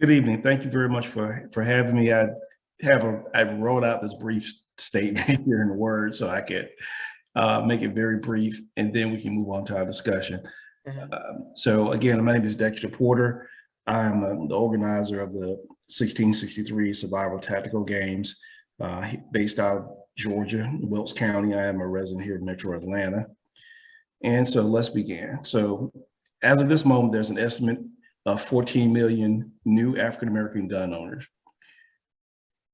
Good evening. Thank you very much for having me. I wrote out this brief statement here in Word so I could make it very brief, and then we can move on to our discussion. Mhm. So again, my name is Dexter Porter. I'm the organizer of the 1663 Survival Tactical Games based out of Georgia, Wilkes County. I am a resident here in Metro Atlanta. And so let's begin. So as of this moment, there's an estimate of 14 million new African-American gun owners.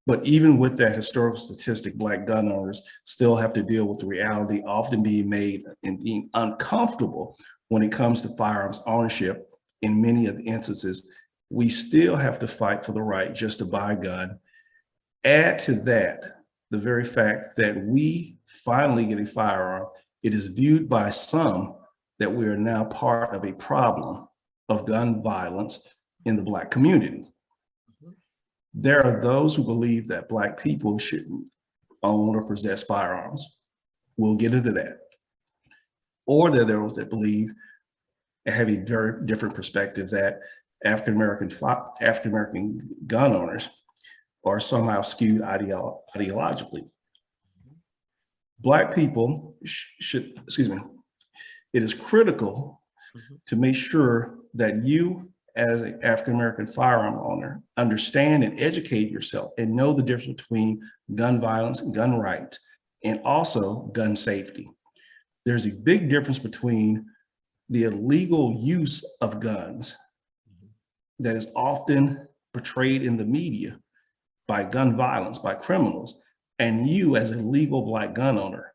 But even with that historical statistic, Black gun owners still have to deal with the reality often being made and being uncomfortable when it comes to firearms ownership. In many of the instances, we still have to fight for the right just to buy a gun. Add to that the very fact that we finally get a firearm, it is viewed by some that we are now part of a problem of gun violence in the Black community. There are those who believe that Black people shouldn't own or possess firearms. We'll get into that. Or there are those that believe and have a very different perspective that African-American gun owners are somehow skewed ideologically. Black people should, it is critical to make sure that you as an African-American firearm owner understand and educate yourself and know the difference between gun violence, gun rights, and also gun safety. There's a big difference between the illegal use of guns that is often portrayed in the media by gun violence, by criminals, and you as a legal Black gun owner.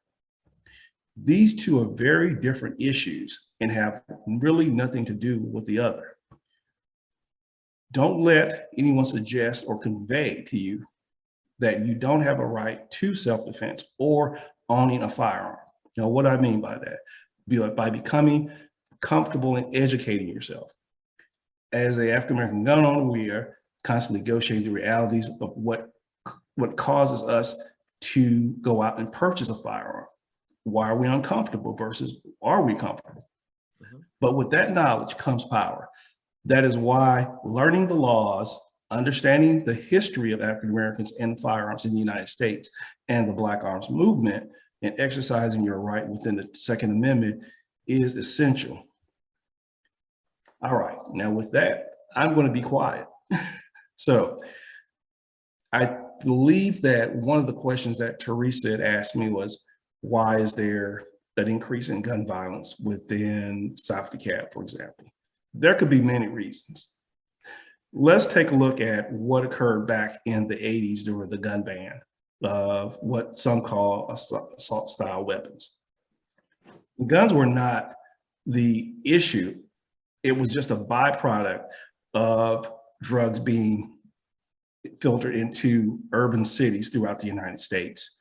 These two are very different issues and have really nothing to do with the other. Don't let anyone suggest or convey to you that you don't have a right to self-defense or owning a firearm. Now, what do I mean by that? By becoming comfortable in educating yourself. As an African-American gun owner, we are constantly negotiating the realities of what causes us to go out and purchase a firearm. Why are we uncomfortable versus are we comfortable? But with that knowledge comes power. That is why learning the laws, understanding the history of African Americans and firearms in the United States and the Black Arms Movement and exercising your right within the Second Amendment is essential. All right, now with that, I'm going to be quiet. So I believe that one of the questions that Teresa had asked me was, why is there an increase in gun violence within South DeKalb, for example? There could be many reasons. Let's take a look at what occurred back in the 80s during the gun ban of what some call assault style weapons. Guns were not the issue. It was just a byproduct of drugs being filtered into urban cities throughout the United States.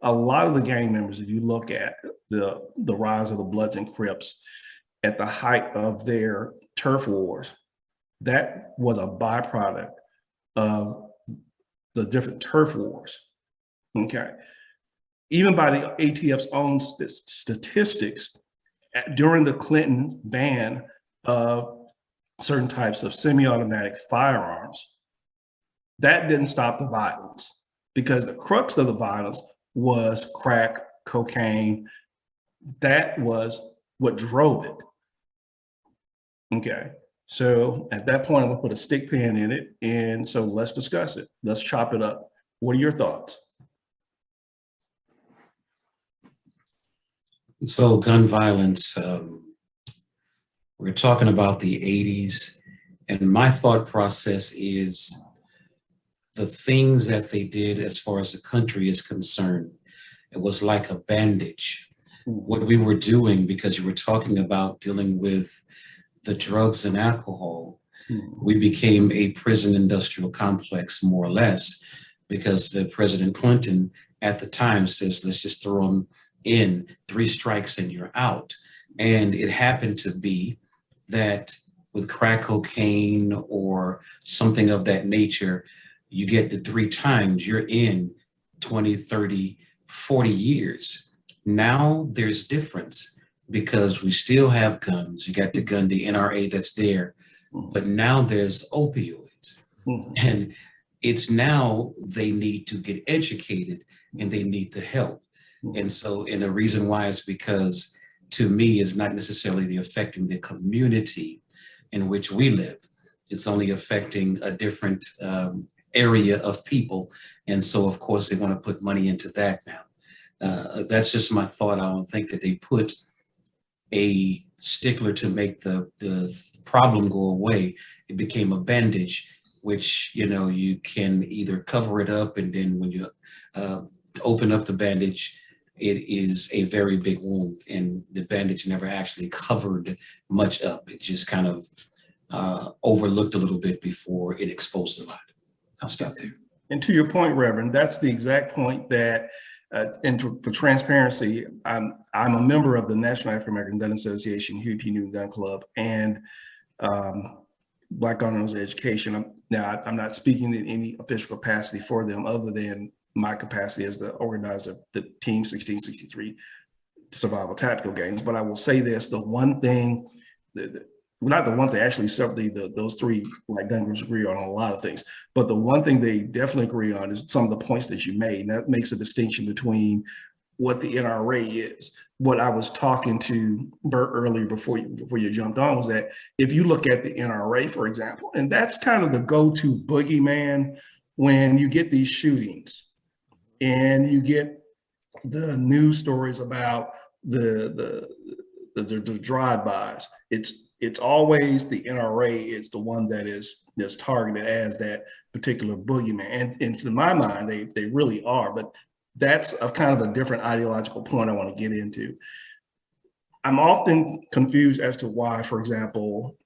A lot of the gang members, if you look at the rise of the Bloods and Crips at the height of their turf wars, that was a byproduct of the different turf wars, okay? Even by the ATF's own statistics, during the Clinton ban of certain types of semi-automatic firearms, that didn't stop the violence because the crux of the violence was crack, cocaine. That was what drove it. Okay, so at that point, I'm gonna put a stick pin in it. And so let's discuss it. Let's chop it up. What are your thoughts? So gun violence, we're talking about the 80s, and my thought process is the things that they did as far as the country is concerned, it was like a bandage. What we were doing, because you were talking about dealing with the drugs and alcohol, we became a prison industrial complex, more or less, because the President Clinton at the time says, let's just throw them in, 3 strikes and you're out. And it happened to be that with crack cocaine or something of that nature, you get the 3 times, you're in 20, 30, 40 years. Now there's difference because we still have guns. You got the gun, the NRA that's there but now there's opioids. And it's now they need to get educated and they need the help. And so, and the reason why is because, to me, is not necessarily the affecting the community in which we live. It's only affecting a different area of people. And so, of course, they want to put money into that now. That's just my thought. I don't think that they put a stickler to make the problem go away. It became a bandage, which, you know, you can either cover it up, and then when you open up the bandage, it is a very big wound, and the bandage never actually covered much up. It just kind of overlooked a little bit before it exposed a lot. I'll stop there. And to your point, Reverend, that's the exact point that, and for transparency, I'm a member of the National African American Gun Association, Huey P. Newton Gun Club, and Black Gun Owners Education. I'm not speaking in any official capacity for them other than my capacity as the organizer of the Team 1663 Survival Tactical Games. But I will say this, the one thing, not the one thing, actually separately, those three like gun groups agree on a lot of things, but the one thing they definitely agree on is some of the points that you made. And that makes a distinction between what the NRA is. What I was talking to Bert earlier before you jumped on was that if you look at the NRA, for example, and that's kind of the go-to boogeyman when you get these shootings and you get the news stories about the drive-bys. It's always the NRA is the one that is targeted as that particular boogeyman. And in my mind, they really are, but that's a kind of a different ideological point I want to get into. I'm often confused as to why, for example,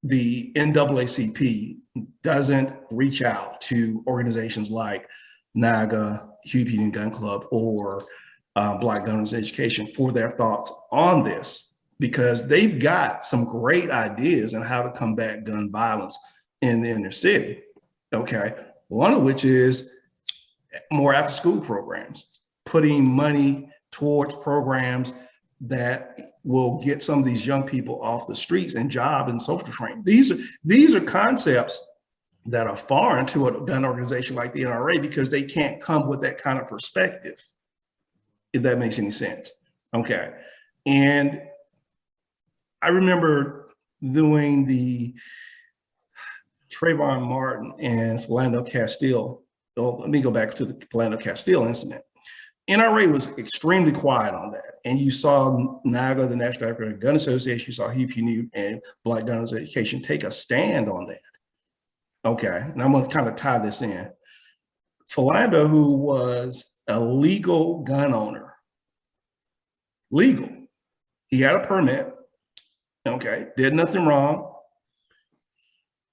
the NAACP doesn't reach out to organizations like NAGA, Huey P. Newton Gun Club, or Black Gun Owners Education for their thoughts on this, because they've got some great ideas on how to combat gun violence in the inner city. Okay, one of which is more after school programs, putting money towards programs that will get some of these young people off the streets and job and social training. These are concepts that are foreign to a gun organization like the NRA because they can't come with that kind of perspective, if that makes any sense. Okay, and I remember doing the Trayvon Martin and Philando Castile. Let me go back to the Philando Castile incident. NRA was extremely quiet on that. And you saw NAGA, the National African Gun Association, you saw Huey P. Newton and Black Gun Owners Education take a stand on that. Okay, and I'm gonna kind of tie this in. Philando, who was a legal gun owner, legal, he had a permit, okay, did nothing wrong,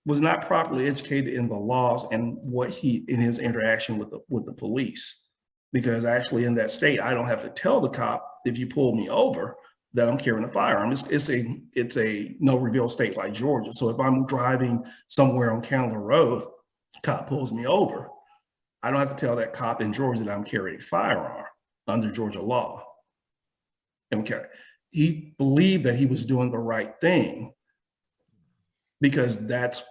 was not properly educated in the laws and what in his interaction with the police. Because actually in that state, I don't have to tell the cop if you pull me over that I'm carrying a firearm. It's a no reveal state like Georgia. So if I'm driving somewhere on Candler Road, cop pulls me over, I don't have to tell that cop in Georgia that I'm carrying a firearm under Georgia law. Okay, he believed that he was doing the right thing because that's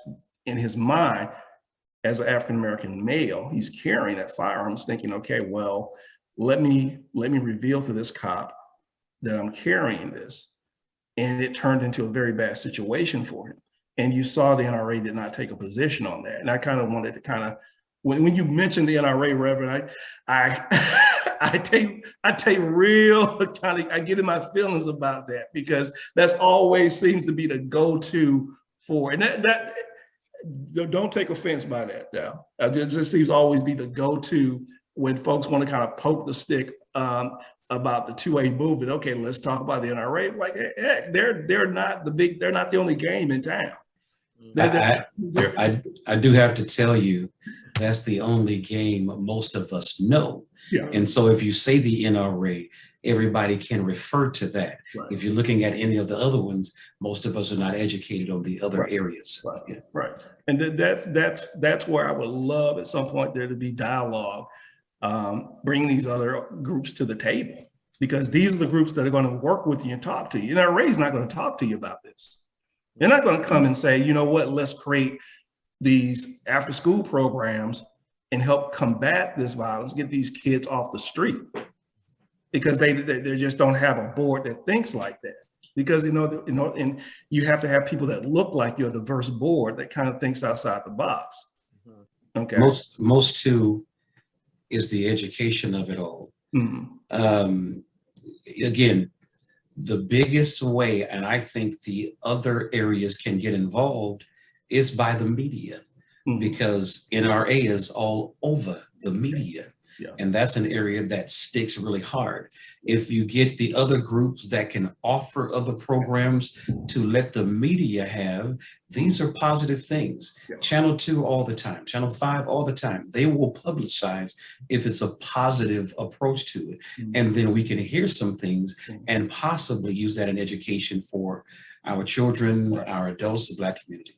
in his mind. As an African-American male, he's carrying that firearm, thinking, okay, well, let me reveal to this cop that I'm carrying this. And it turned into a very bad situation for him. And you saw the NRA did not take a position on that. And I kind of wanted to when you mentioned the NRA, Reverend, I take real I get in my feelings about that, because that's always seems to be the go-to for, and that don't take offense by that now. It just seems to always be the go-to when folks want to kind of poke the stick about the 2A movement. Okay, let's talk about the NRA. Like, heck, they're not the only game in town. I do have to tell you, that's the only game most of us know. Yeah. And so if you say the NRA, everybody can refer to that. Right. If you're looking at any of the other ones, most of us are not educated on the other areas. Right. Yeah. Right. And that's where I would love at some point there to be dialogue, bring these other groups to the table, because these are the groups that are going to work with you and talk to you. NRA is not going to talk to you about this. They're not going to come and say, you know what, let's create these after school programs and help combat this violence, get these kids off the street, because they just don't have a board that thinks like that. Because, and you have to have people that look like your diverse board that kind of thinks outside the box. Okay. Most too is the education of it all. Again, the biggest way, and I think the other areas can get involved, is by the media, because NRA is all over the media. Yeah. And that's an area that sticks really hard. If you get the other groups that can offer other programs to let the media have, these are positive things. Yeah. Channel 2 all the time, Channel 5 all the time. They will publicize if it's a positive approach to it. And then we can hear some things and possibly use that in education for our children, our adults, the Black community.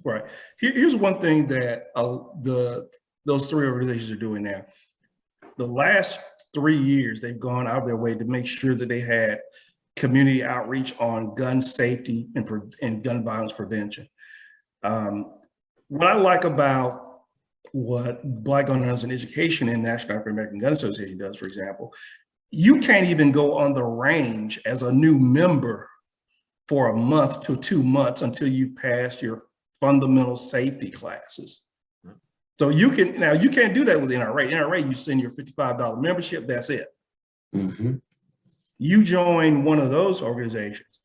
Right. Here's one thing that those three organizations are doing now. The last 3 years, they've gone out of their way to make sure that they had community outreach on gun safety and gun violence prevention. What I like about what Black Gun Owners in Education and National African American Gun Association does, for example, you can't even go on the range as a new member for a month to 2 months until you pass your fundamental safety classes. So you can't do that with NRA. NRA, you send your $55 membership, that's it. You join one of those organizations,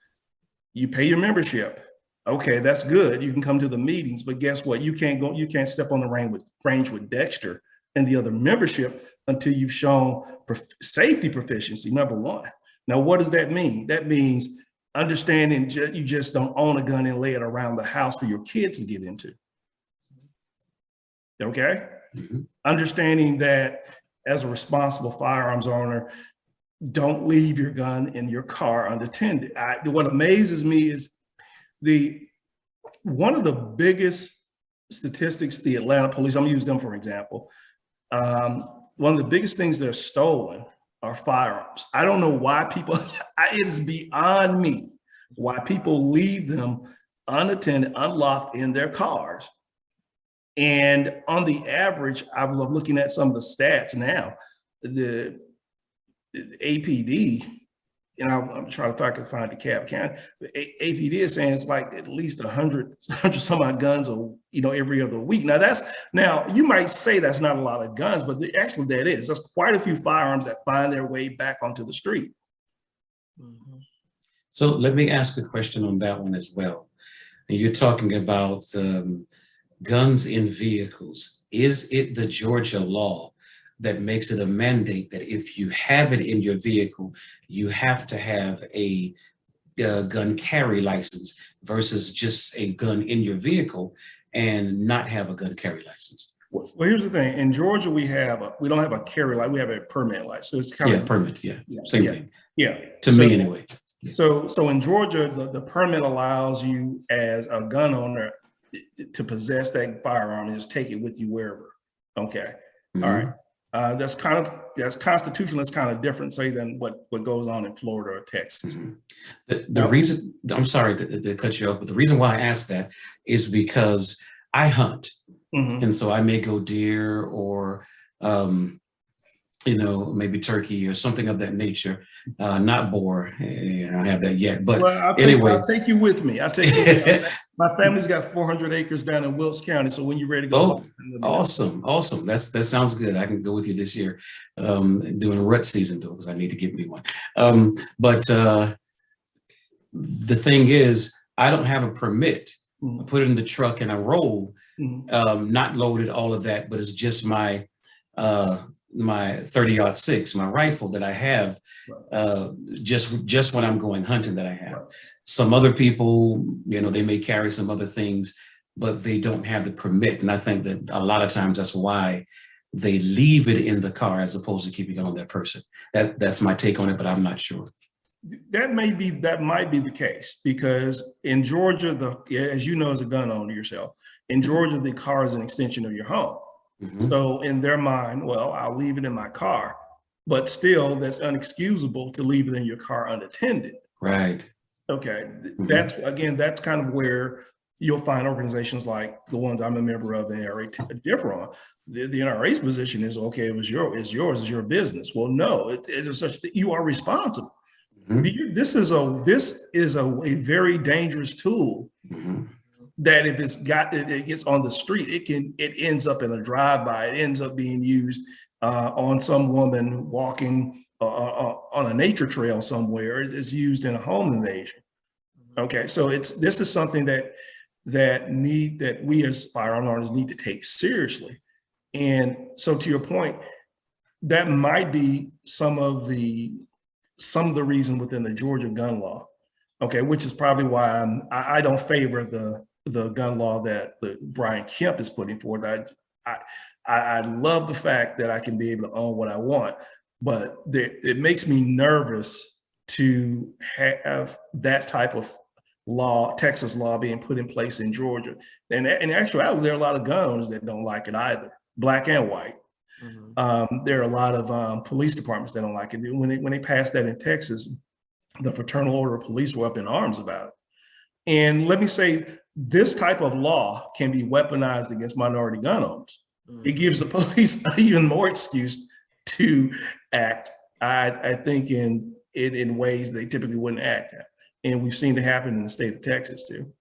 you pay your membership. Okay, that's good. You can come to the meetings, but guess what? You can't step on the range with Dexter and the other membership until you've shown safety proficiency, number one. Now, what does that mean? That means understanding you just don't own a gun and lay it around the house for your kids to get into. Okay. Understanding that as a responsible firearms owner, don't leave your gun in your car unattended. What amazes me is one of the biggest statistics, the Atlanta police, I'm gonna use them for example. One of the biggest things that are stolen are firearms. I don't know why people, it is beyond me why people leave them unattended, unlocked in their cars. And on the average, I was looking at some of the stats now, the APD, and I'm trying to, if I can find the cap count, APD is saying it's like at least 100 some odd guns, every other week. Now you might say that's not a lot of guns, but actually that is. That's quite a few firearms that find their way back onto the street. So let me ask a question on that one as well. You're talking about guns in vehicles. Is it the Georgia law that makes it a mandate that if you have it in your vehicle, you have to have a gun carry license versus just a gun in your vehicle and not have a gun carry license? Well, here's the thing. In Georgia, we don't have a carry license. We have a permit license. So it's kind of permit. Same thing. Yeah. To me anyway. So in Georgia, the permit allows you as a gun owner to possess that firearm and just take it with you wherever. Okay. All right. That's constitutional. It's kind of different, say, than what goes on in Florida or Texas. The reason, I'm sorry to cut you off, but the reason why I asked that is because I hunt. And so I may go deer or, maybe turkey or something of that nature, not boar. I don't have that yet, but anyway. I'll take you with me. My family's got 400 acres down in Wilkes County. So when you're ready to go. Awesome. That sounds good. I can go with you this year, doing rut season though, because I need to get me one. But the thing is, I don't have a permit. I put it in the truck and I roll, not loaded, all of that, but it's just my 30-06, my rifle that I have, just when I'm going hunting that I have. Some other people, they may carry some other things, but they don't have the permit. And I think that a lot of times that's why they leave it in the car as opposed to keeping it on their person. That's my take on it, but I'm not sure. That might be the case, because in Georgia, as you know, as a gun owner yourself, in Georgia, the car is an extension of your home. So in their mind, well, I'll leave it in my car, but still that's unexcusable to leave it in your car unattended. Right. Okay, Mhm. that's kind of where you'll find organizations like the ones I'm a member of, the NRA, differ on. The NRA's position is, okay, it's yours, it's your business. Well, no, it is such that you are responsible. Mhm. This is a very dangerous tool Mhm. that if it gets on the street, it ends up in a drive-by. It ends up being used on some woman walking on a nature trail somewhere. It's used in a home invasion. Okay, so this is something that we as firearm owners need to take seriously. And so, to your point, that might be some of the reason within the Georgia gun law. Okay, which is probably why I don't favor the gun law that Brian Kemp is putting forward. I, I love the fact that I can be able to own what I want, but it makes me nervous to have that type of law, Texas law, being put in place in Georgia. And in actuality, there are a lot of gun owners that don't like it either, black and white. There are a lot of police departments that don't like it. When they passed that in Texas, the Fraternal Order of Police were up in arms about it. And let me say, this type of law can be weaponized against minority gun owners. It gives the police even more excuse to act, I think, in ways they typically wouldn't act. And we've seen it happen in the state of Texas too.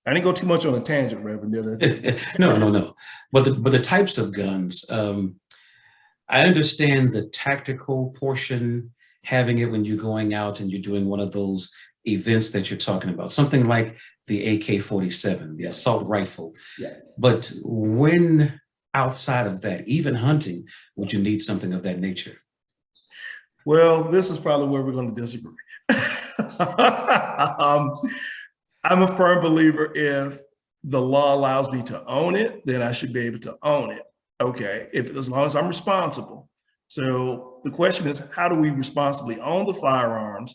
I didn't go too much on a tangent, Reverend, did I? No, no, no. But the types of guns, I understand the tactical portion, having it when you're going out and you're doing one of those events that you're talking about, something like the AK-47, the assault rifle. Yeah. But when outside of that, even hunting, would you need something of that nature? Well, this is probably where we're going to disagree. I'm a firm believer if the law allows me to own it, then I should be able to own it. Okay, as long as I'm responsible. So the question is, how do we responsibly own the firearms?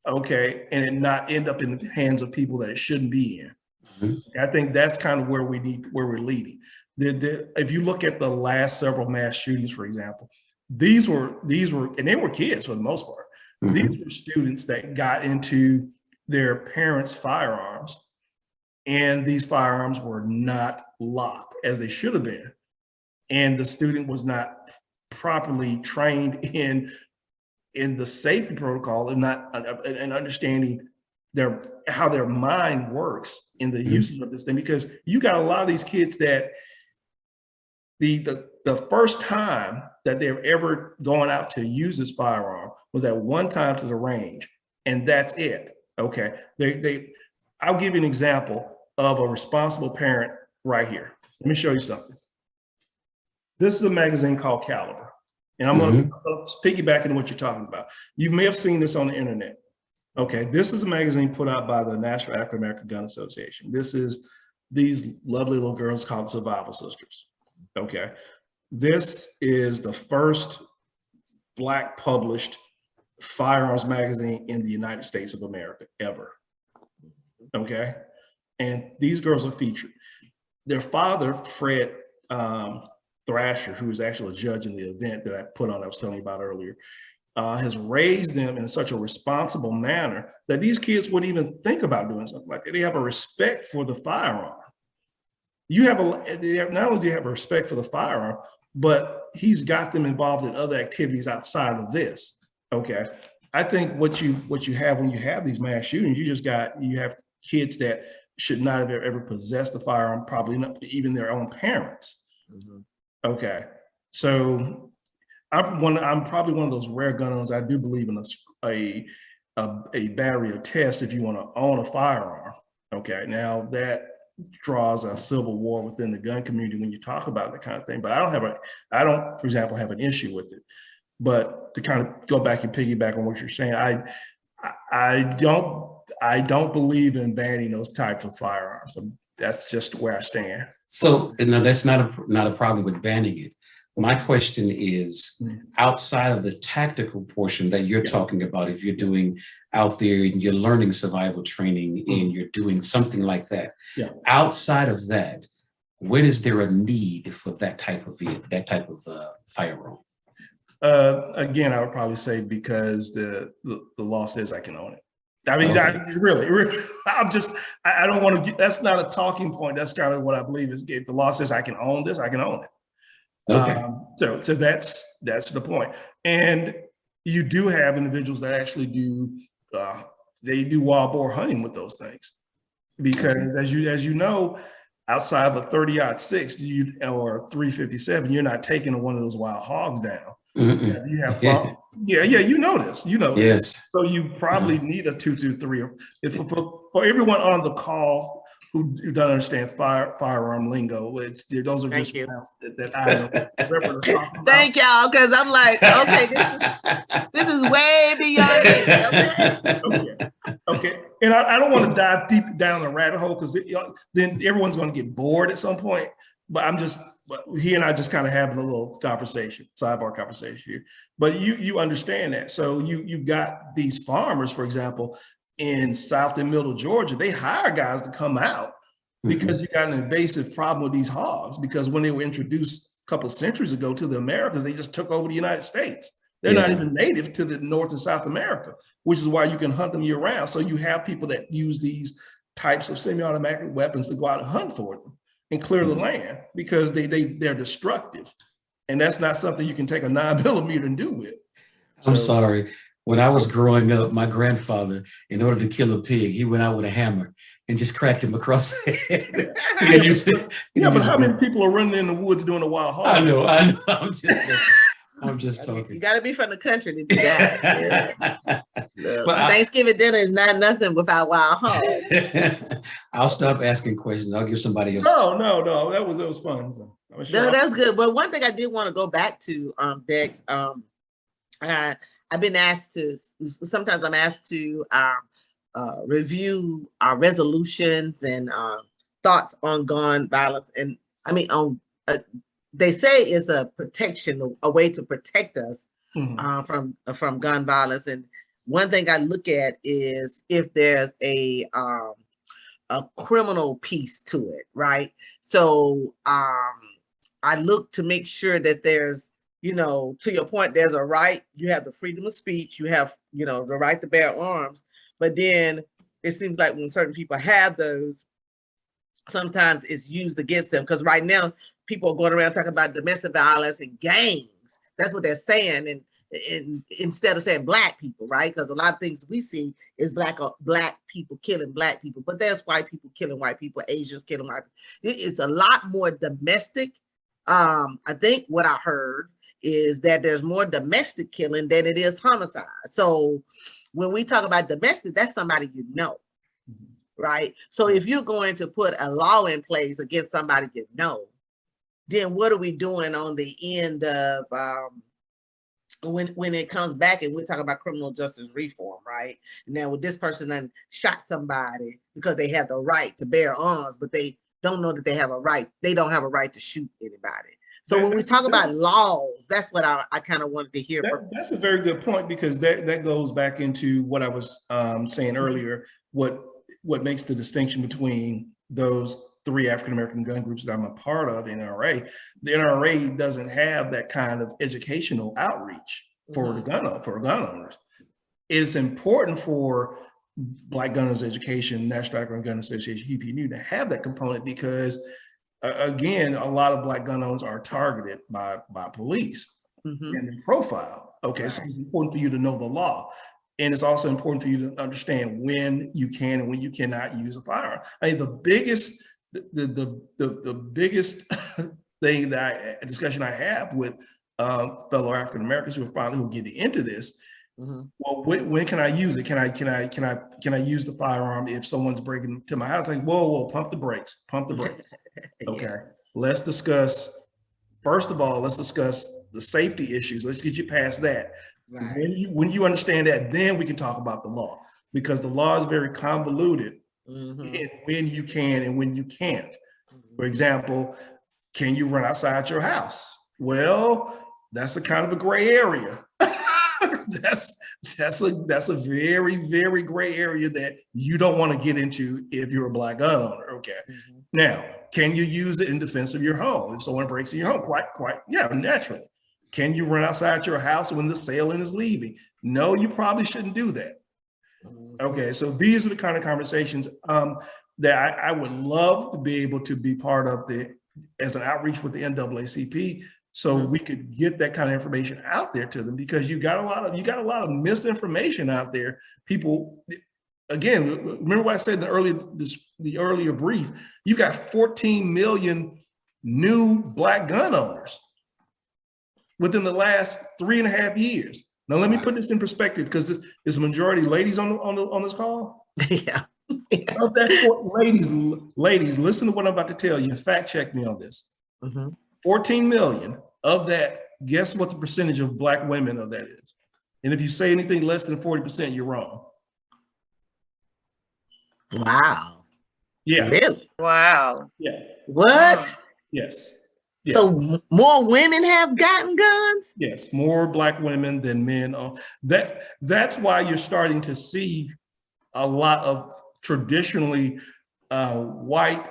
Okay, and it not end up in the hands of people that it shouldn't be in. Mhm. I think that's kind of where we're leading. If you look at the last several mass shootings, for example, these were, and they were kids for the most part. These Mhm. were students that got into their parents' firearms, and these firearms were not locked as they should have been. And the student was not properly trained in the safety protocol and not and understanding how their mind works in the Mhm. usage of this thing, because you got a lot of these kids that the first time that they're ever going out to use this firearm was that one time to the range, and that's it. Okay, I'll give you an example of a responsible parent right here. Let me show you something. This is a magazine called Caliber, and I'm going Mhm. to piggyback into what you're talking about. You may have seen this on the internet. Okay, this is a magazine put out by the National African American Gun Association. This is these lovely little girls called Survival Sisters. Okay, this is the first Black published firearms magazine in the United States of America ever. Okay, and these girls are featured. Their father, Fred Thrasher, who was actually a judge in the event that I was telling you about earlier, has raised them in such a responsible manner that these kids wouldn't even think about doing something like that. They have a respect for the firearm. Not only do you have a respect for the firearm, but he's got them involved in other activities outside of this. Okay, I think what you have when you have these mass shootings, you have kids that should not have ever possessed a firearm, probably not even their own parents. Okay, so I'm probably one of those rare gun owners. I do believe in a battery of tests if you want to own a firearm. Okay, now that draws a civil war within the gun community when you talk about that kind of thing. But I don't, for example, have an issue with it. But to kind of go back and piggyback on what you're saying, I don't believe in banning those types of firearms. That's just where I stand. So no, that's not a problem with banning it. My question is, outside of the tactical portion that you're talking about, if you're doing out there and you're learning survival training and you're doing something like that, outside of that, when is there a need for that type of firearm? Again, I would probably say because the law says I can own it. I mean, Okay. really, I don't want to get, that's not a talking point. That's kind of what I believe is if the law says I can own this, I can own it. Okay. So that's the point. And you do have individuals that actually do, they do wild boar hunting with those things. Because as you know, outside of a 30-06 or 357, you're not taking one of those wild hogs down. You have you know this. Yes. So you probably need a 223. If for everyone on the call who don't understand firearm lingo, those are just that I remember talking about. Thank y'all, because I'm like, okay, this is way beyond me. Okay. And I don't want to dive deep down the rabbit hole because then everyone's going to get bored at some point. But he and I just kind of having a little conversation, sidebar conversation here. But you understand that. So you got these farmers, for example, in South and Middle Georgia, they hire guys to come out because you got an invasive problem with these hogs. Because when they were introduced a couple of centuries ago to the Americas, they just took over the United States. They're not even native to the North and South America, which is why you can hunt them year round. So you have people that use these types of semi-automatic weapons to go out and hunt for them and clear the land because they're destructive. And that's not something you can take a 9mm and do with. I'm sorry. When I was growing up, my grandfather, in order to kill a pig, he went out with a hammer and just cracked him across the head. But how many people are running in the woods doing a wild hog? I know. I'm just talking. You got to be from the country to do that. But Thanksgiving dinner is not nothing without wild hog. I'll stop asking questions. I'll give somebody else. No. That was fun. No, that's good. But one thing I did want to go back to, Dex. I've been asked to. Sometimes I'm asked to review our resolutions and thoughts on gun violence, and I mean on. They say it's a protection, a way to protect us from gun violence. And one thing I look at is if there's a criminal piece to it, right? So I look to make sure that there's, to your point, there's a right. You have the freedom of speech. You have, the right to bear arms. But then it seems like when certain people have those, sometimes it's used against them. Because right now, people are going around talking about domestic violence and gangs. That's what they're saying. And instead of saying black people, right? Because a lot of things we see is black people killing black people, but there's white people killing white people, Asians killing white people. It's a lot more domestic. I think what I heard is that there's more domestic killing than it is homicide. So when we talk about domestic, that's somebody right? So if you're going to put a law in place against somebody then what are we doing on the end of when it comes back and we're talking about criminal justice reform, right? Now, with this person then shot somebody because they have the right to bear arms, but they don't know that they have a right. They don't have a right to shoot anybody. So when we talk about laws, that's what I kind of wanted to hear. That's a very good point, because that goes back into what I was saying earlier, what makes the distinction between those 3 African-American gun groups that I'm a part of in NRA. The NRA doesn't have that kind of educational outreach for gun owners. It's important for Black Gun Owners Education, National Background Gun Association, EPNU, to have that component because, again, a lot of Black gun owners are targeted by police and their profile. Okay, so it's important for you to know the law. And it's also important for you to understand when you can and when you cannot use a firearm. I mean, the biggest thing discussion I have with fellow African Americans who are getting into this. Well, when can I use it? Can I use the firearm if someone's breaking into my house? Like, whoa, pump the brakes. Okay, let's discuss. First of all, let's discuss the safety issues. Let's get you past that. Right. When you understand that, then we can talk about the law, because the law is very convoluted in when you can and when you can't. For example, can you run outside your house? Well, that's a kind of a gray area. that's a very, very gray area that you don't want to get into if you're a Black gun owner. Okay. Now, can you use it in defense of your home? If someone breaks in your home, naturally. Can you run outside your house when the assailant is leaving? No, you probably shouldn't do that. Okay, so these are the kind of conversations that I would love to be able to be part of as an outreach with the NAACP, so we could get that kind of information out there to them, because you got a lot of misinformation out there. People, again, remember what I said in the earlier brief, you got 14 million new Black gun owners within the last 3.5 years. Now, let me put this in perspective, because this is a majority ladies on this call. Yeah. Of that, ladies, listen to what I'm about to tell you. Fact check me on this. 14 million of that, guess what the percentage of Black women of that is? And if you say anything less than 40%, you're wrong. Wow. Yeah. Really? Wow. Yeah. What? Yes. Yes. So more women have gotten guns? Yes, more Black women than men. That's why you're starting to see a lot of traditionally white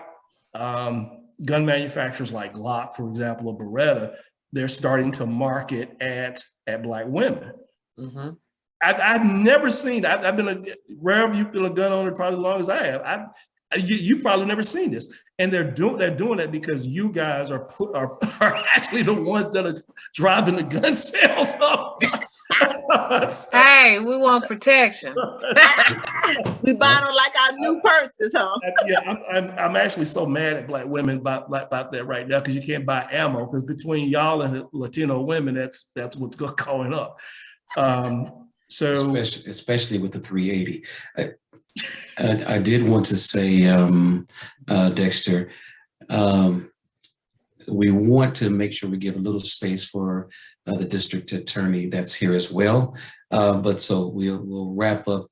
gun manufacturers like Glock, for example, or Beretta. They're starting to market at Black women. I've never seen. I've been wherever you've been a gun owner probably as long as I have. You've probably never seen this, and they're doing that because you guys are actually the ones that are driving the gun sales up. Hey, we want protection. We buy them like our new purses, huh? Yeah, I'm actually so mad at Black women about that right now, because you can't buy ammo, because between y'all and the Latino women, that's what's going up. So especially with the 380. I did want to say, Dexter, we want to make sure we give a little space for the district attorney that's here as well. But so we'll wrap up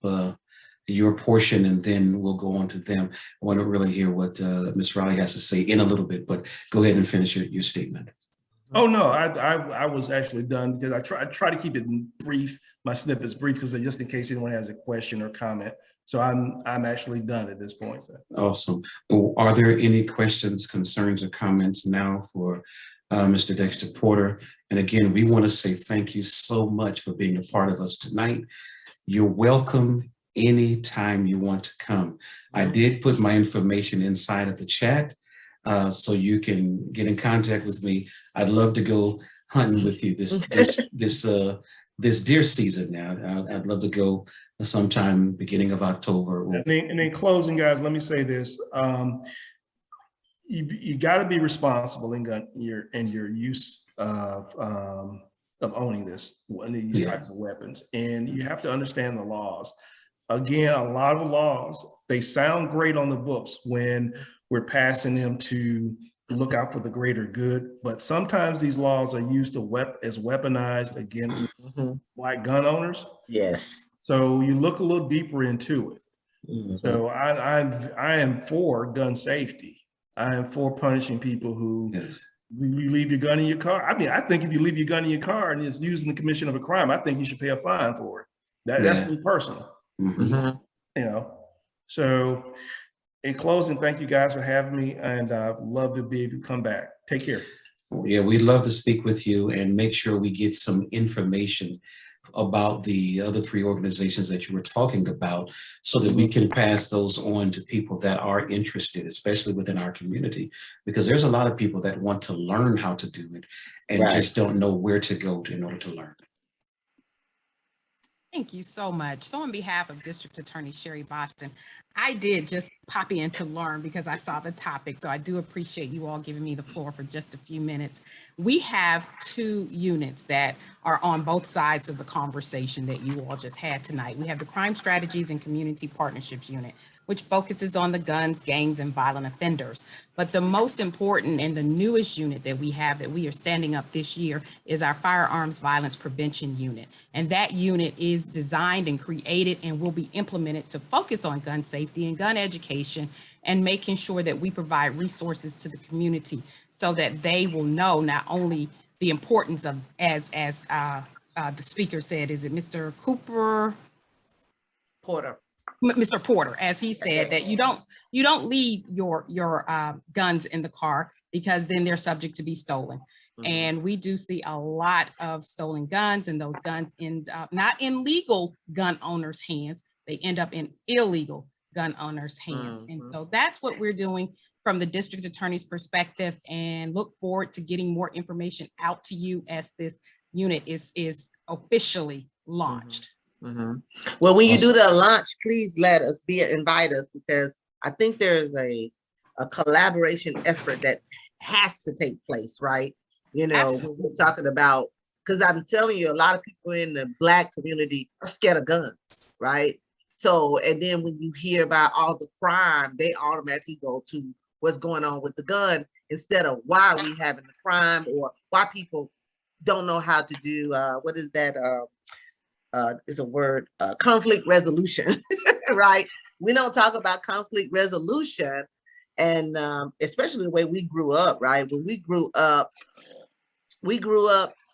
your portion, and then we'll go on to them. I want to really hear what Ms. Riley has to say in a little bit, but go ahead and finish your statement. Oh no, I was actually done, because I try to keep it brief, my snippets brief, because just in case anyone has a question or comment. So I'm actually done at this point. So. Awesome. Are there any questions, concerns, or comments now for Mr. Dexter Porter? And again, we want to say thank you so much for being a part of us tonight. You're welcome anytime you want to come. I did put my information inside of the chat, so you can get in contact with me. I'd love to go hunting with you this deer season now. I'd love to go sometime beginning of October. And in closing, guys, let me say this. You got to be responsible in your use of owning these types of weapons. And you have to understand the laws. Again, a lot of laws, they sound great on the books when we're passing them to look out for the greater good, but sometimes these laws are used as weaponized against Black gun owners. Yes. So you look a little deeper into it. So I am for gun safety. I am for punishing people who you leave your gun in your car. I mean, I think if you leave your gun in your car and it's used in the commission of a crime, I think you should pay a fine for it. That's me personally. You know. So in closing, thank you guys for having me, and I'd love to be able to come back. Take care. Yeah, we'd love to speak with you and make sure we get some information about the other 3 organizations that you were talking about, so that we can pass those on to people that are interested, especially within our community, because there's a lot of people that want to learn how to do it and just don't know where to go in order to learn. Thank you so much. So on behalf of District Attorney Sherry Boston, I did just pop in to learn because I saw the topic. So I do appreciate you all giving me the floor for just a few minutes. We have 2 units that are on both sides of the conversation that you all just had tonight. We have the Crime Strategies and Community Partnerships Unit, which focuses on the guns, gangs, and violent offenders. But the most important and the newest unit that we have that we are standing up this year is our Firearms Violence Prevention Unit. And that unit is designed and created and will be implemented to focus on gun safety and gun education, and making sure that we provide resources to the community so that they will know not only the importance of, as the speaker said, is it Mr. Cooper? Porter. Mr. Porter, as he said, that you don't leave your guns in the car, because then they're subject to be stolen. And we do see a lot of stolen guns, and those guns end up not in legal gun owners' hands. they end up in illegal gun owners' hands. And so that's what we're doing from the district attorney's perspective, and look forward to getting more information out to you as this unit is officially launched. Well, when you do the launch, please invite us, because I think there's a collaboration effort that has to take place, right? You know, when we're talking about, because I'm telling you, a lot of people in the Black community are scared of guns, right? So, and then when you hear about all the crime, they automatically go to what's going on with the gun, instead of why we having the crime, or why people don't know how to do, what is that? Is a word, conflict resolution, right? We don't talk about conflict resolution, and especially the way we grew up, right? When we grew up,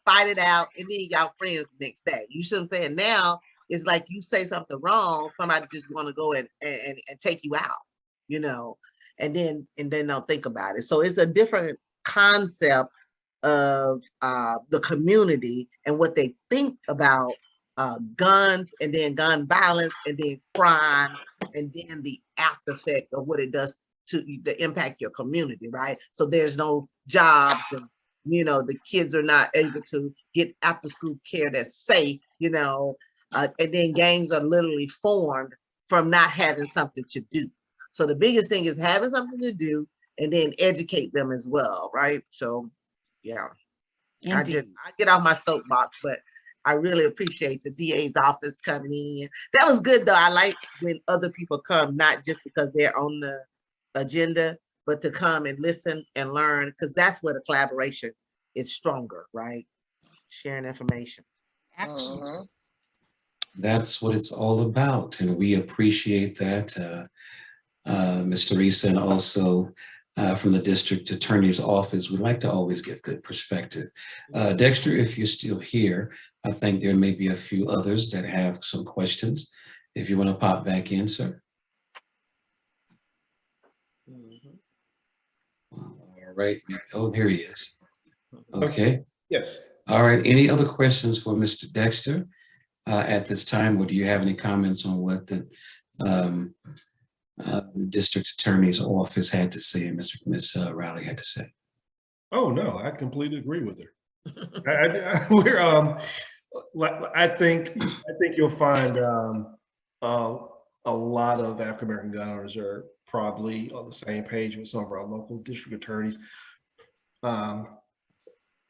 fight it out, and then y'all friends the next day. You see what I'm saying? Now it's like you say something wrong, somebody just want to go and take you out, you know, and then don't think about it. So it's a different concept of the community and what they think about guns, and then gun violence, and then crime, and then the after effect of what it does to impact your community, right? So there's no jobs, and you know, the kids are not able to get after school care that's safe, you know, and then gangs are literally formed from not having something to do. So the biggest thing is having something to do, and then educate them as well, right? So yeah, I get off my soapbox, but I really appreciate the DA's office coming in. That was good though. I like when other people come, not just because they're on the agenda, but to come and listen and learn, because that's where the collaboration is stronger, right? Sharing information. Absolutely. That's what it's all about, and we appreciate that, Ms. Teresa, and also from the district attorney's office. We like to always give good perspective. Dexter, if you're still here, I think there may be a few others that have some questions. If you want to pop back in, sir. All right. Oh, here he is. Okay. Yes. All right. Any other questions for Mr. Dexter at this time, or do you have any comments on what the district attorney's office had to say, and Ms. Riley had to say? Oh no, I completely agree with her. I think you'll find a lot of African American gun owners are probably on the same page with some of our local district attorneys.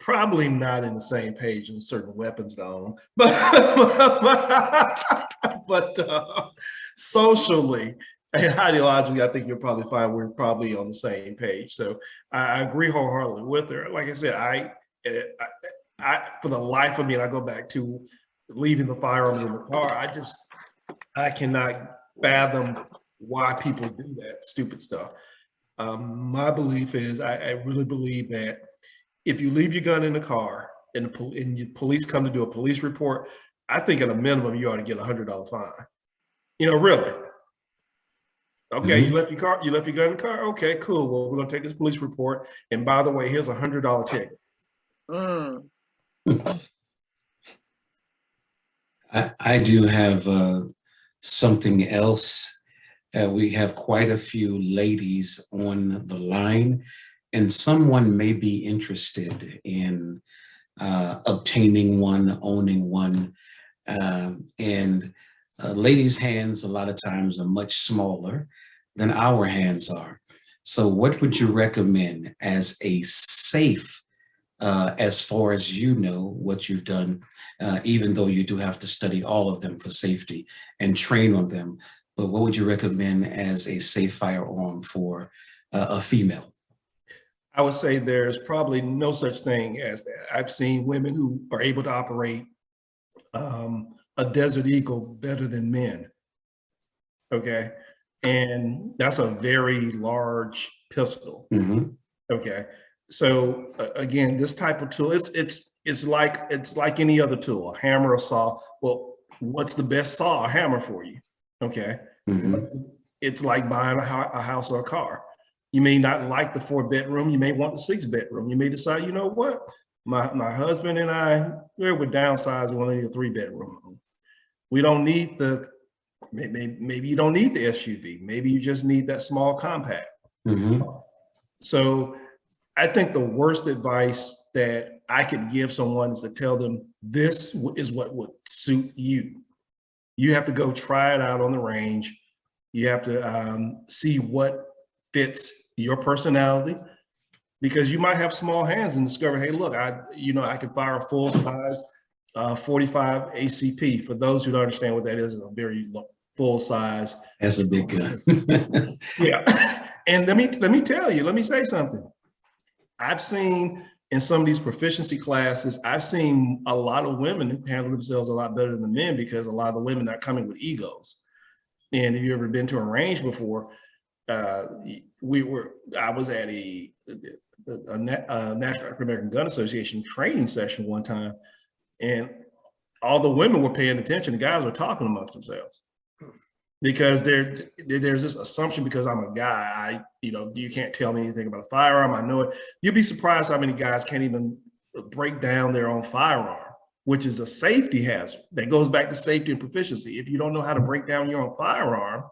Probably not in the same page in certain weapons own, but socially and ideologically, I think you'll probably find we're probably on the same page. So I agree wholeheartedly with her. Like I said, I for the life of me, and I go back to leaving the firearms in the car, I cannot fathom why people do that stupid stuff. My belief is, I really believe that if you leave your gun in the car and the police come to do a police report, I think at a minimum you ought to get $100 fine. You know, really. Okay, you left your gun in the car. Okay, cool. Well, we're gonna take this police report, and by the way, here's $100 ticket. I do have something else. We have quite a few ladies on the line, and someone may be interested in obtaining one, owning one. Ladies' hands a lot of times are much smaller than our hands are. So what would you recommend as a safe, as far as you know, what you've done, even though you do have to study all of them for safety and train on them, but what would you recommend as a safe firearm for a female? I would say there's probably no such thing as that. I've seen women who are able to operate a Desert Eagle better than men. Okay. And that's a very large pistol. Okay. So again, this type of tool, it's like any other tool, a hammer, a saw. Well, what's the best saw or hammer for you? Okay. It's like buying a house or a car. You may not like the 4-bedroom. You may want the 6-bedroom. You may decide, you know what? My husband and I, we're downsizing, we only need a 3-bedroom. We don't need the maybe you don't need the SUV. Maybe you just need that small compact. Mhm. So I think the worst advice that I could give someone is to tell them this is what would suit you. You have to go try it out on the range. You have to see what fits your personality, because you might have small hands and discover, hey, look, I can fire a full size 45 ACP. For those who don't understand what that is, it's a very full size. That's a big gun. Yeah. And let me tell you, let me say something. I've seen in some of these proficiency classes, I've seen a lot of women handle themselves a lot better than the men, because a lot of the women are coming with egos. And if you've ever been to a range before, I was at a National African American Gun Association training session one time, and all the women were paying attention. The guys were talking amongst themselves, because there's this assumption, because I'm a guy, you can't tell me anything about a firearm. I know it. You'd be surprised how many guys can't even break down their own firearm, which is a safety hazard. That goes back to safety and proficiency. If you don't know how to break down your own firearm,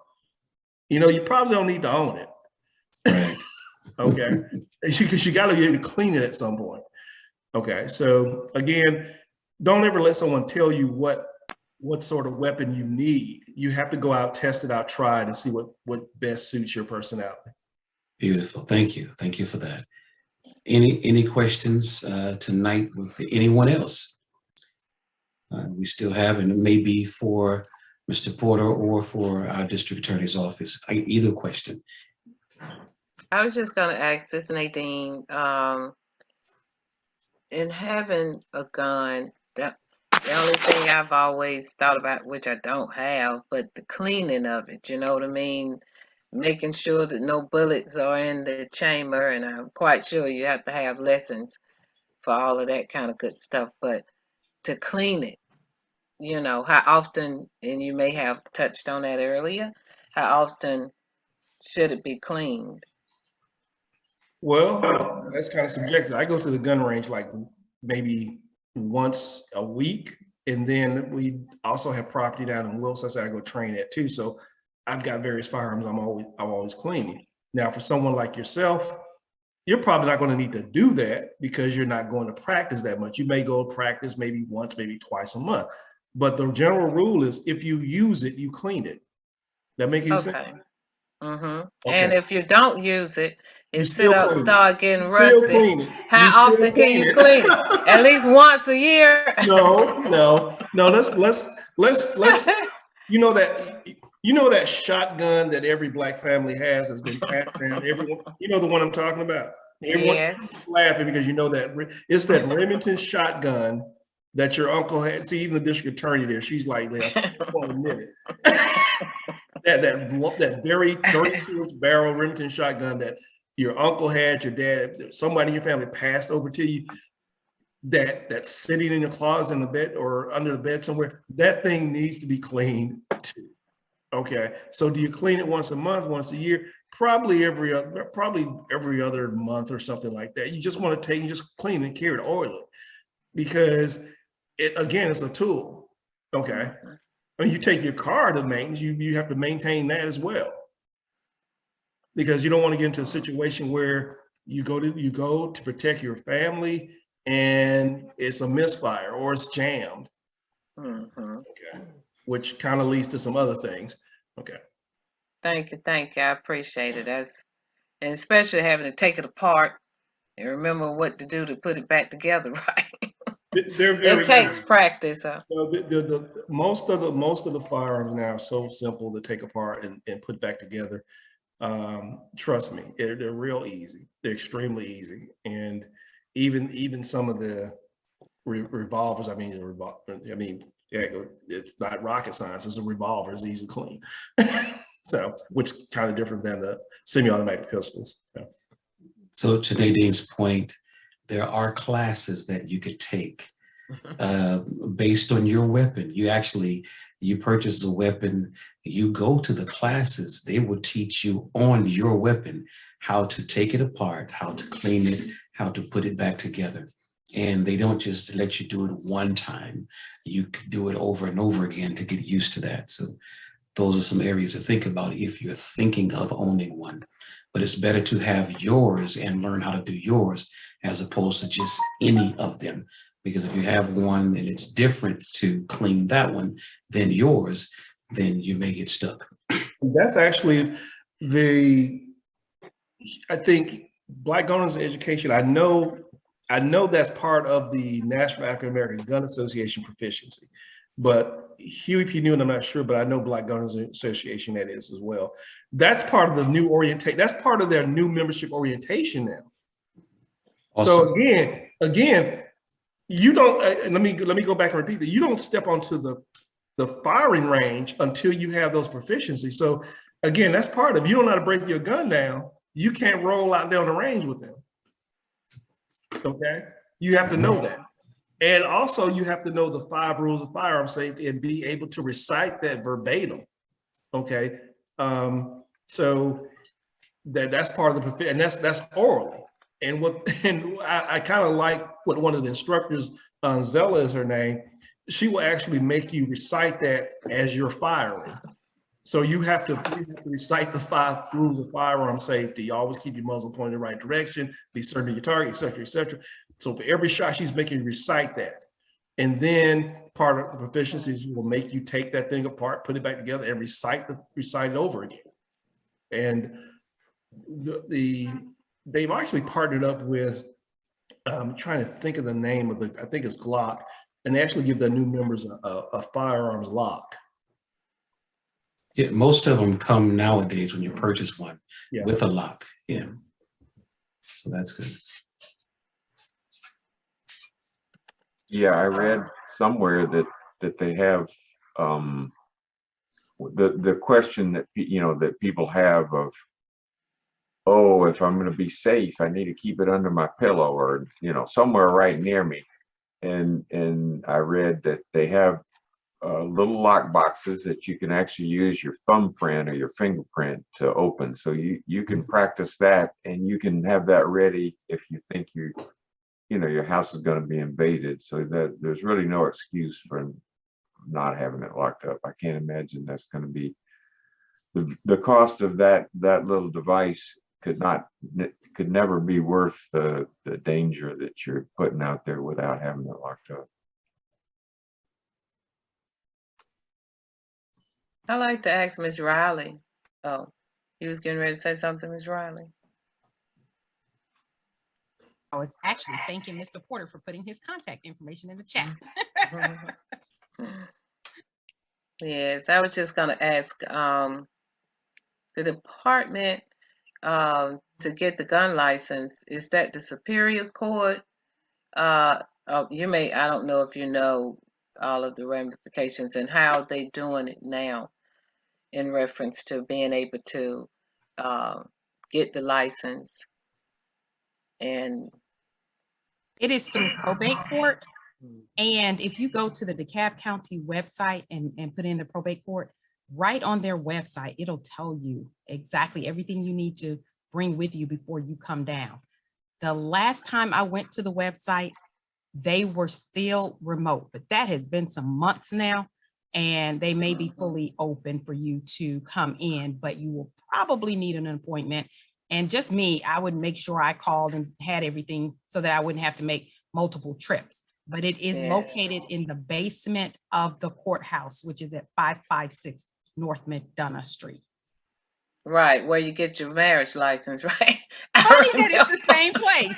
you probably don't need to own it. Right. Okay. Because you got to be able to clean it at some point. Okay. So again, don't ever let someone tell you what sort of weapon you need. You have to go out, test it out, try it, and see what best suits your personality. Beautiful. Thank you. Thank you for that. Any questions tonight with anyone else? We still have, and it may be for Mr. Porter or for our district attorney's office. Either question. I was just gonna ask this, Nadine, in having a gun, the only thing I've always thought about, which I don't have, but the cleaning of it, you know what I mean? Making sure that no bullets are in the chamber, and I'm quite sure you have to have lessons for all of that kind of good stuff, but to clean it, how often, and you may have touched on that earlier, how often should it be cleaned? Well, that's kind of subjective. I go to the gun range like maybe once a week. And then we also have property down in Wilson. I go train at too. So I've got various firearms I'm always cleaning. Now, for someone like yourself, you're probably not going to need to do that, because you're not going to practice that much. You may go practice maybe once, maybe twice a month. But the general rule is, if you use it, you clean it. That make any sense? Okay. Mm-hmm. Okay. And if you don't use it, You it sit still up, clean it. start getting You still rusty. clean it. How You still often can you it. clean it? At least once a year? No. Let's that shotgun that every Black family has been passed down. Everyone, the one I'm talking about. Everyone Yes. laughing because that it's that Remington shotgun that your uncle had. See, even the district attorney there, she's like, "Hold a minute." that very 32-inch barrel Remington shotgun that your uncle had, your dad, somebody in your family passed over to you, that's sitting in your closet in the bed or under the bed somewhere, that thing needs to be cleaned too. Okay, so do you clean it once a month, once a year? Probably every other month or something like that. You just want to just clean and carry it, oil it, because it's a tool. Okay, I mean, you take your car to maintenance, you have to maintain that as well, because you don't want to get into a situation where you go to protect your family and it's a misfire or it's jammed. Mm-hmm. Okay, which kind of leads to some other things. Okay. Thank you. I appreciate it. And especially having to take it apart and remember what to do to put it back together, right? It takes practice. Huh? Most of the firearms now are so simple to take apart and put back together. Trust me, they're real easy. They're extremely easy, and even some of the revolvers. It's not rocket science. It's a revolver. It's easy to clean. So, which kind of different than the semi-automatic pistols. Yeah. So to Nadine's point, there are classes that you could take based on your weapon. You purchase a weapon, you go to the classes, they will teach you on your weapon how to take it apart, how to clean it, how to put it back together. And they don't just let you do it one time. You can do it over and over again to get used to that. So those are some areas to think about if you're thinking of owning one. But it's better to have yours and learn how to do yours as opposed to just any of them. Because if you have one and it's different to clean that one than yours, then you may get stuck. That's actually I think Black Guns Education, I know that's part of the National African American Gun Association proficiency, but Huey P. Newton, I'm not sure, but I know Black Guns Association that is as well. That's part of the new orientation. That's part of their new membership orientation now. Awesome. So again, you don't, let me go back and repeat that. You don't step onto the firing range until you have those proficiencies. So again, that's part of, you don't know how to break your gun down, you can't roll out down the range with them. Okay, you have to know that. And also you have to know the 5 rules of firearm safety and be able to recite that verbatim. Okay, so that's part of the, and that's orally. And I kind of like what one of the instructors, Zella is her name, she will actually make you recite that as you're firing. So you have to recite the 5 rules of firearm safety. You always keep your muzzle pointed in the right direction, be certain of your target, et cetera, et cetera. So for every shot, she's making you recite that. And then part of the proficiencies will make you take that thing apart, put it back together, and recite it over again. And they've actually partnered up with, I'm trying to think of the name of I think it's Glock, and they actually give their new members a firearms lock. Yeah, most of them come nowadays when you purchase one with a lock. Yeah, so that's good. Yeah, I read somewhere that they have the question that that people have of, oh, if I'm going to be safe, I need to keep it under my pillow or somewhere right near me. And I read that they have little lock boxes that you can actually use your thumbprint or your fingerprint to open. So you can practice that, and you can have that ready if you think your house is going to be invaded. So that there's really no excuse for not having it locked up. I can't imagine that's going to be the cost of that little device could never be worth the danger that you're putting out there without having it locked up. I like to ask Ms. Riley. Oh, you was getting ready to say something, Ms. Riley? I was actually thanking Mr. Porter for putting his contact information in the chat. Yes, I was just gonna ask the department to get the gun license. Is that the Superior Court? I don't know if you know all of the ramifications and how they doing it now in reference to being able to get the license. And It is through probate court. And if you go to the DeKalb County website and put in the probate court, right on their website, it'll tell you exactly everything you need to bring with you before you come down. The last time I went to the website, they were still remote, but that has been some months now, and they may be fully open for you to come in, but you will probably need an appointment. And just me, I would make sure I called and had everything so that I wouldn't have to make multiple trips. But it is located in the basement of the courthouse, which is at 556 North McDonough Street. right, where you get your marriage license, right? Funny that it's the same place.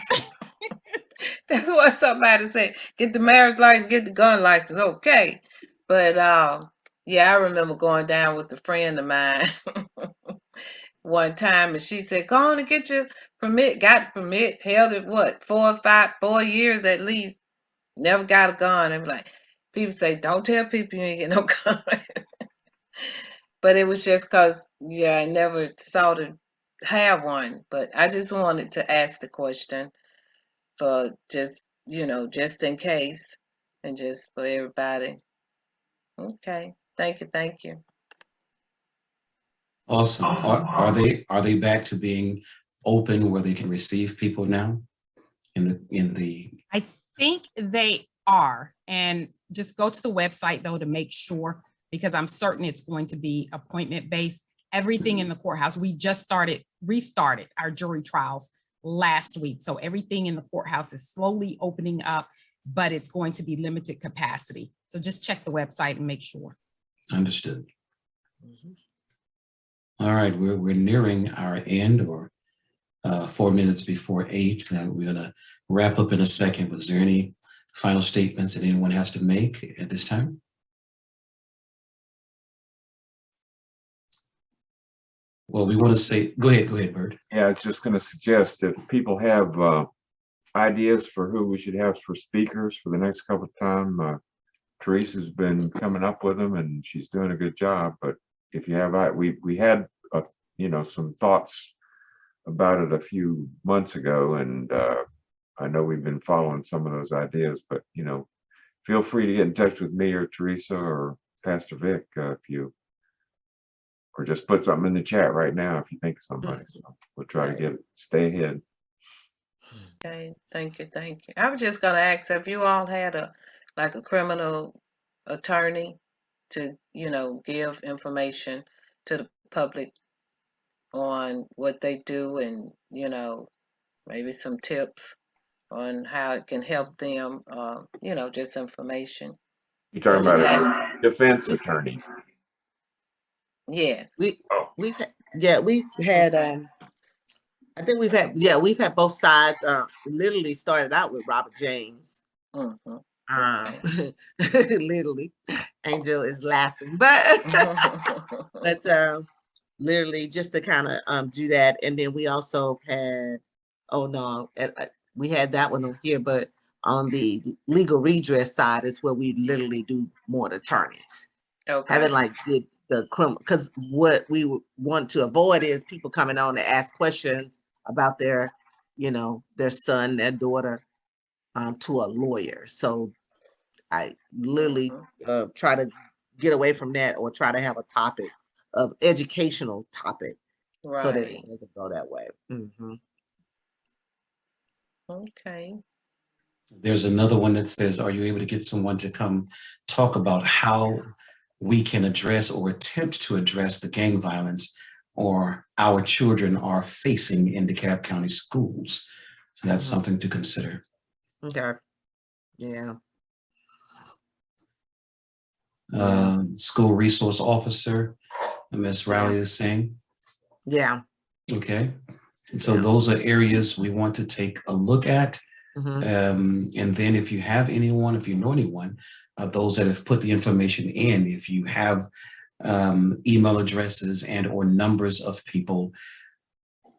That's what somebody said. Get the marriage license, get the gun license, okay. But yeah, I remember going down with a friend of mine one time, and she said, "Go on and get your permit." Got the permit, held it 4 years at least. Never got a gun. And like, people say, "Don't tell people you ain't get no gun." But it was just because, I never thought to have one. But I just wanted to ask the question for just in case, and just for everybody. Okay, thank you. Awesome. Are they back to being open where they can receive people now? I think they are, and just go to the website though to make sure, because I'm certain it's going to be appointment based. Everything in the courthouse, we just restarted our jury trials last week. So everything in the courthouse is slowly opening up, but it's going to be limited capacity. So just check the website and make sure. Understood. All right, we're nearing our end, or 4 minutes before 8. We're gonna wrap up in a second. Was there any final statements that anyone has to make at this time? Well, we want to say, go ahead, Bert. Yeah, I was just going to suggest if people have ideas for who we should have for speakers for the next couple of time, Teresa's been coming up with them and she's doing a good job. But if you have, we had, some thoughts about it a few months ago, and I know we've been following some of those ideas. But feel free to get in touch with me or Teresa or Pastor Vic or just put something in the chat right now if you think of somebody. So we'll try to stay ahead. Okay, thank you. I was just gonna ask, have you all had a criminal attorney to, give information to the public on what they do and, maybe some tips on how it can help them, just information? You're talking Just about ask. a defense attorney. Yes. We've had I think we've had both sides. Literally started out with Robert James. Mhm. Literally, Angel is laughing, but but literally just to kind of do that, and then we also had, we had that one on here, but on the legal redress side is where we literally do more attorneys. Okay. Haven't did the criminal, because what we want to avoid is people coming on to ask questions about their son, their daughter, to a lawyer. So I literally try to get away from that, or try to have a topic of educational topic, so that it Right. doesn't go that way. Okay. There's another one that says, are you able to get someone to come talk about how we can address or attempt to address the gang violence or our children are facing in DeKalb County schools? So that's something to consider. Okay. Yeah. School resource officer, Ms. Riley is saying. Yeah. Okay. And so those are areas we want to take a look at. And then if you have anyone, if you know anyone, those that have put the information in, if you have email addresses and or numbers of people,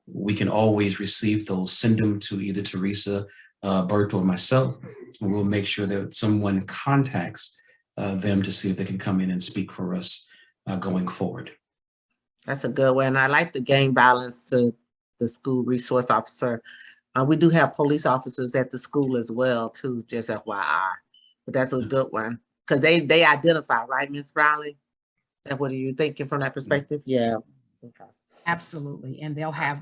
we can always receive those, send them to either Teresa, Bert, or myself, and we'll make sure that someone contacts them to see if they can come in and speak for us going forward. That's a good one. I like the gang violence to the school resource officer. We do have police officers at the school as well, too, just FYI. But that's a good one, because they identify, right, Ms. Riley? And what are you thinking from that perspective? Yeah. Okay. Absolutely. And they'll have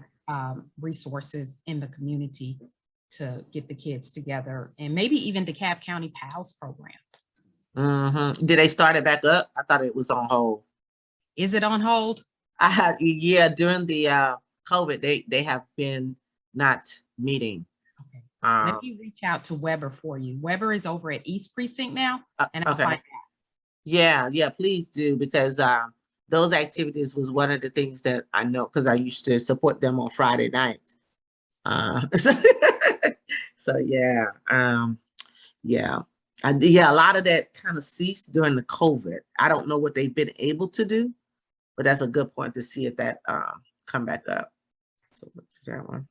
resources in the community to get the kids together, and maybe even DeKalb County PALS program. Did they start it back up? I thought it was on hold. Is it on hold? During the COVID, they have been not meeting. Okay. Let me reach out to Weber for you. Weber is over at East Precinct now, and I'll find out. Yeah, please do, because those activities was one of the things that I know, because I used to support them on Friday nights. So yeah, a lot of that kind of ceased during the COVID. I don't know what they've been able to do, but that's a good point to see if that come back up. So that one.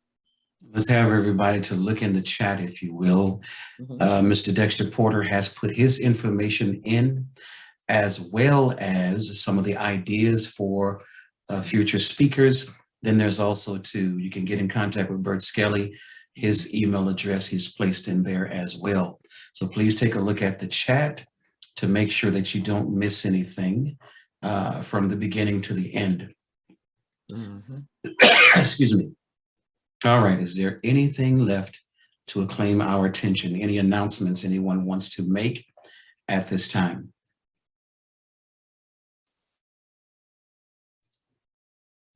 Let's have everybody to look in the chat, if you will. Mr. Dexter Porter has put his information in, as well as some of the ideas for future speakers. Then there's also you can get in contact with Bert Skelly. His email address he's placed in there as well. So please take a look at the chat to make sure that you don't miss anything from the beginning to the end. Excuse me. All right, is there anything left to claim our attention? Any announcements anyone wants to make at this time?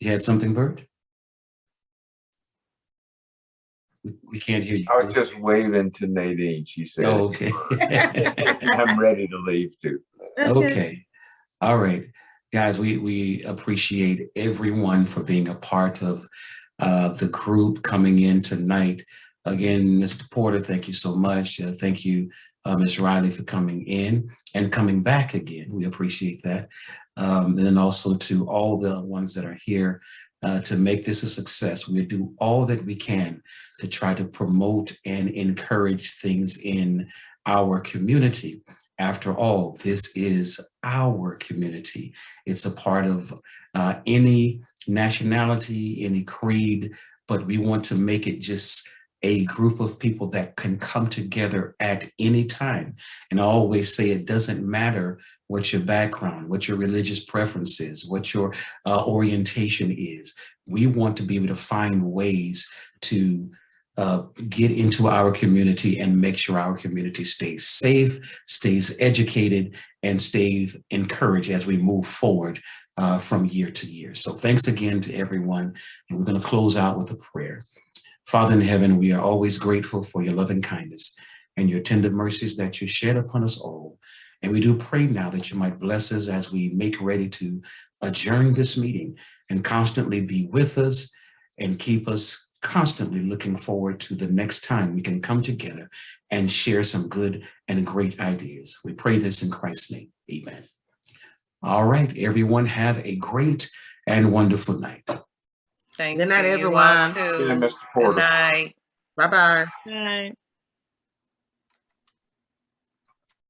You had something, Bert? We can't hear you. I was just waving to Nadine. She said, Oh, okay. I'm ready to leave too. Okay. All right. Guys, we appreciate everyone for being a part of the group coming in tonight. Again, Mr. Porter, thank you so much. Thank you, Ms. Riley, for coming in and coming back again. We appreciate that. And then also to all the ones that are here to make this a success. We do all that we can to try to promote and encourage things in our community. After all, this is our community. It's a part of any nationality, any creed, but we want to make it just a group of people that can come together at any time. And I always say it doesn't matter what your background, what your religious preference is, what your orientation is. We want to be able to find ways to get into our community and make sure our community stays safe, stays educated, and stays encouraged as we move forward from year to year. So thanks again to everyone. And we're going to close out with a prayer. Father in heaven, we are always grateful for your loving kindness and your tender mercies that you shed upon us all. And we do pray now that you might bless us as we make ready to adjourn this meeting and constantly be with us and keep us constantly looking forward to the next time we can come together and share some good and great ideas. We pray this in Christ's name. Amen. All right, everyone, have a great and wonderful night. Thank Good night, you everyone. all too. Yeah, Mr. Good Porter. night. Bye-bye. Right.